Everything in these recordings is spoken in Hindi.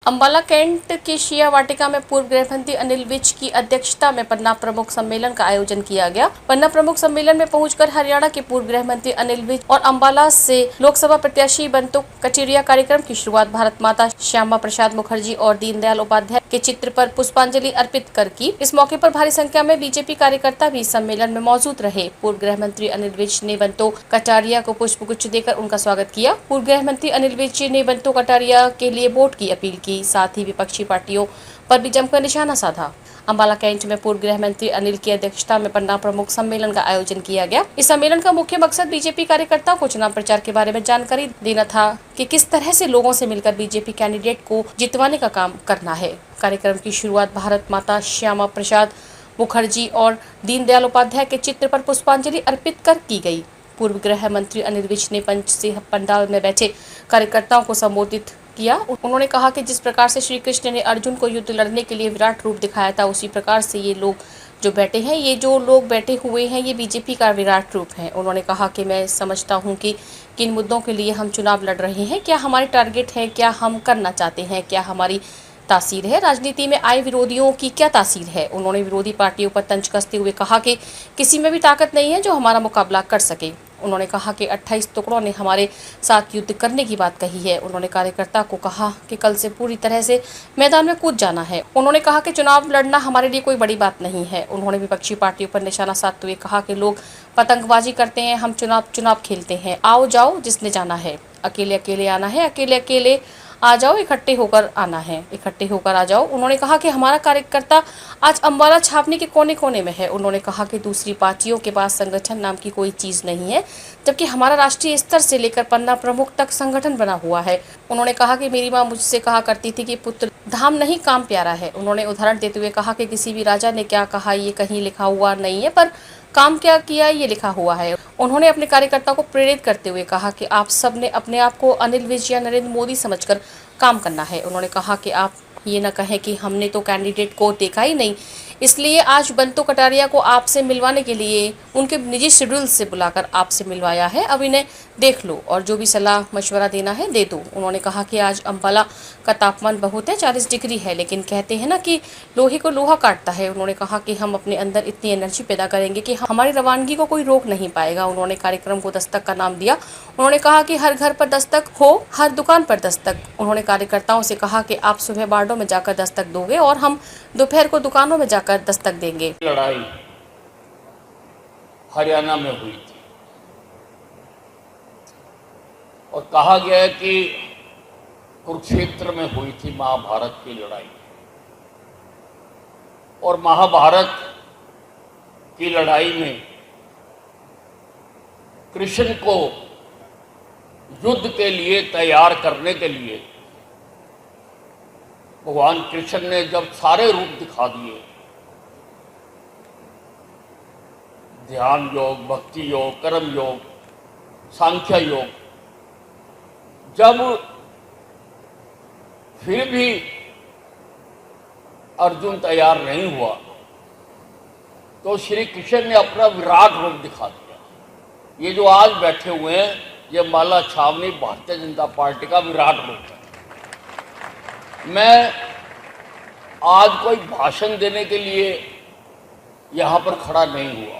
अंबाला कैंट की शिया वाटिका में पूर्व गृहमंत्री अनिल विज की अध्यक्षता में पन्ना प्रमुख सम्मेलन का आयोजन किया गया। पन्ना प्रमुख सम्मेलन में पहुंचकर हरियाणा के पूर्व गृहमंत्री अनिल विज और अंबाला से लोकसभा प्रत्याशी बंटू कटारिया कार्यक्रम की शुरुआत भारत माता श्यामा प्रसाद मुखर्जी और दीनदयाल उपाध्याय के चित्र पर पुष्पांजलि अर्पित कर की। इस मौके पर भारी संख्या में बीजेपी कार्यकर्ता भी सम्मेलन में मौजूद रहे। पूर्व गृहमंत्री अनिल विज ने बंटू कटारिया को पुष्प गुच्छ देकर उनका स्वागत किया। पूर्व गृहमंत्री अनिल विज ने बंटू कटारिया के लिए वोट की अपील की, साथ ही विपक्षी पार्टियों पर भी जमकर निशाना साधा। अंबाला कैंट में पूर्व गृह मंत्री अनिल की अध्यक्षता में पन्ना प्रमुख सम्मेलन का आयोजन किया गया। इस सम्मेलन का मुख्य मकसद बीजेपी कार्यकर्ताओं को चुनाव प्रचार के बारे में जानकारी देना था कि किस तरह से लोगों से मिलकर बीजेपी कैंडिडेट को जितवाने का काम करना है। कार्यक्रम की शुरुआत भारत माता श्यामा प्रसाद मुखर्जी और दीनदयाल उपाध्याय के चित्र पर पुष्पांजलि अर्पित कर की गई। पूर्व गृह मंत्री अनिल विज ने पंचसिंह पंडाल में बैठे कार्यकर्ताओं को संबोधित किया। उन्होंने कहा कि जिस प्रकार से श्री कृष्ण ने अर्जुन को युद्ध लड़ने के लिए विराट रूप दिखाया था, उसी प्रकार से ये लोग जो बैठे हैं, ये जो लोग बैठे हुए हैं, ये बीजेपी का विराट रूप है। उन्होंने कहा कि मैं समझता हूं कि किन मुद्दों के लिए हम चुनाव लड़ रहे हैं, क्या हमारे टारगेट है, क्या हम करना चाहते हैं, क्या हमारी तासीर है, राजनीति में आए विरोधियों की क्या तासीर है। उन्होंने विरोधी पार्टियों पर तंज कसते हुए कहा कि किसी में भी ताकत नहीं है जो हमारा मुकाबला कर सके। उन्होंने कहा कि 28 टुकड़ों ने हमारे साथ युद्ध करने की बात कही है। उन्होंने कार्यकर्ता को कहा कि कल से पूरी तरह से मैदान में कूद जाना है। उन्होंने कहा कि चुनाव लड़ना हमारे लिए कोई बड़ी बात नहीं है। उन्होंने विपक्षी पार्टियों पर निशाना साधते हुए कहा कि लोग पतंगबाजी करते हैं, हम चुनाव खेलते हैं। आओ जाओ जिसने जाना है, अकेले अकेले आना है, अकेले अकेले आ जाओ, इकट्ठे होकर आना है, इकट्ठे होकर आ जाओ। उन्होंने कहा कि हमारा कार्यकर्ता आज अंबाला छावनी के कोने कोने में है। उन्होंने कहा कि दूसरी पार्टियों के पास संगठन नाम की कोई चीज नहीं है, जबकि हमारा राष्ट्रीय स्तर से लेकर पन्ना प्रमुख तक संगठन बना हुआ है। उन्होंने कहा कि मेरी माँ मुझसे कहा करती थी कि पुत्र धाम नहीं काम प्यारा है। उन्होंने उदाहरण देते हुए कहा कि किसी भी राजा ने क्या कहा ये कहीं लिखा हुआ नहीं है, पर काम क्या किया ये लिखा हुआ है। उन्होंने अपने कार्यकर्ताओं को प्रेरित करते हुए कहा कि आप सब ने अपने आप को अनिल विज या नरेंद्र मोदी समझकर काम करना है। उन्होंने कहा कि आप ये न कहें कि हमने तो कैंडिडेट को देखा ही नहीं, इसलिए आज बंटू कटारिया को आपसे मिलवाने के लिए उनके निजी शेड्यूल से बुलाकर आपसे मिलवाया है। अब इन्हें देख लो और जो भी सलाह मशवरा देना है दे दो। उन्होंने कहा कि आज अंबाला का तापमान बहुत है, 40 डिग्री है, लेकिन कहते हैं ना कि लोहे को लोहा काटता है। उन्होंने कहा कि हम अपने अंदर इतनी एनर्जी पैदा करेंगे कि हमारी रवानगी को कोई रोक नहीं पाएगा। उन्होंने कार्यक्रम को दस्तक का नाम दिया। उन्होंने कहा कि हर घर पर दस्तक हो, हर दुकान पर दस्तक। उन्होंने कार्यकर्ताओं से कहा कि आप सुबह वार्डों में जाकर दस्तक दोगे और हम दोपहर को दुकानों में जाकर दस्तक देंगे। लड़ाई हरियाणा में हुई थी और कहा गया है कि कुरुक्षेत्र में हुई थी महाभारत की लड़ाई। और महाभारत की लड़ाई में कृष्ण को युद्ध के लिए तैयार करने के लिए भगवान कृष्ण ने जब सारे रूप दिखा दिए, ध्यान योग, भक्ति योग, कर्म योग, सांख्य योग, जब फिर भी अर्जुन तैयार नहीं हुआ तो श्री कृष्ण ने अपना विराट रूप दिखा दिया। ये जो आज बैठे हुए हैं, ये अंबाला छावनी भारतीय जनता पार्टी का विराट रूप है। मैं आज कोई भाषण देने के लिए यहां पर खड़ा नहीं हुआ।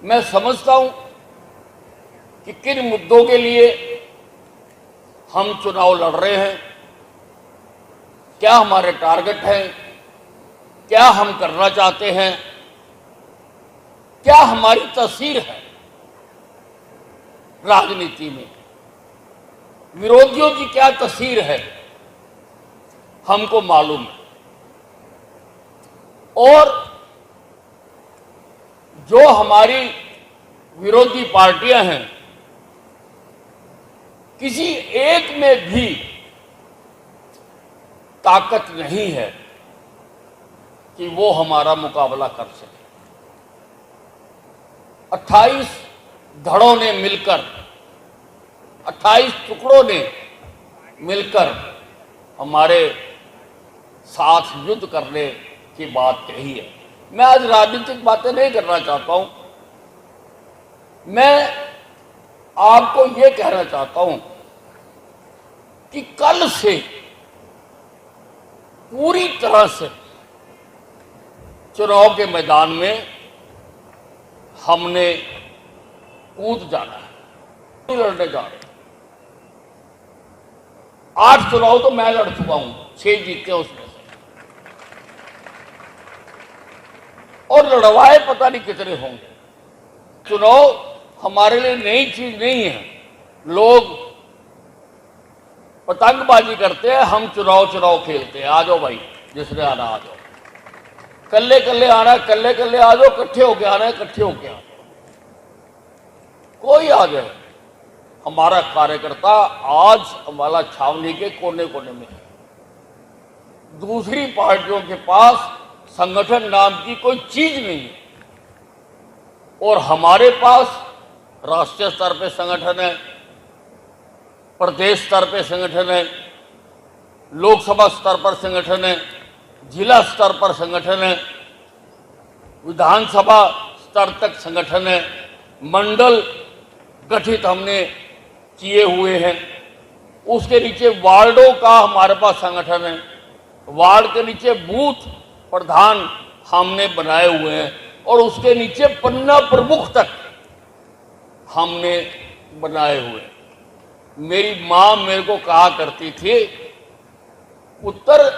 मैं समझता हूं कि किन मुद्दों के लिए हम चुनाव लड़ रहे हैं, क्या हमारे टारगेट हैं, क्या हम करना चाहते हैं, क्या हमारी तस्वीर है राजनीति में, विरोधियों की क्या तस्वीर है हमको मालूम है। और जो हमारी विरोधी पार्टियां हैं, किसी एक में भी ताकत नहीं है कि वो हमारा मुकाबला कर सके। 28 धड़ों ने मिलकर, 28 टुकड़ों ने मिलकर हमारे साथ युद्ध करने की बात कही है। मैं आज राजनीतिक बातें नहीं करना चाहता हूं। मैं आपको ये कहना चाहता हूं कि कल से पूरी तरह से चुनाव के मैदान में हमने कूद जाना है, लड़ने जा रहे हैं। 8 चुनाव तो मैं लड़ चुका हूं, 6 जीते उसमें से, और लड़वाए पता नहीं कितने होंगे। चुनाव हमारे लिए नई चीज नहीं है। लोग पतंगबाजी करते हैं, हम चुनाव खेलते हैं। आ जाओ भाई, जिसने आना आ जाओ, कल्ले कल्ले आना है, कल्ले कल्ले आ जाओ, इकट्ठे होके आना है, इकट्ठे होके आ जाओ, कोई आ जाए। हमारा कार्यकर्ता आज अम्बाला छावनी के कोने कोने में है। दूसरी पार्टियों के पास संगठन नाम की कोई चीज नहीं है, और हमारे पास राष्ट्रीय स्तर पे संगठन है, प्रदेश स्तर पे संगठन है, लोकसभा स्तर पर संगठन है, जिला स्तर पर संगठन है, विधानसभा स्तर तक संगठन है, मंडल गठित हमने किए हुए हैं, उसके नीचे वार्डों का हमारे पास संगठन है, वार्ड के नीचे बूथ प्रधान हमने बनाए हुए हैं, और उसके नीचे पन्ना प्रमुख तक हमने बनाए हुए हैं। मेरी मां मेरे को कहा करती थी, उत्तर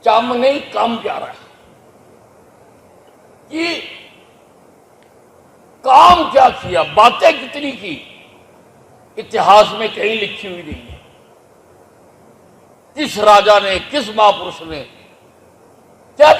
चम नहीं कम प्यारा है, कि काम क्या किया, बातें कितनी की, इतिहास में कहीं लिखी हुई नहीं है। किस राजा ने, किस महापुरुष ने क्या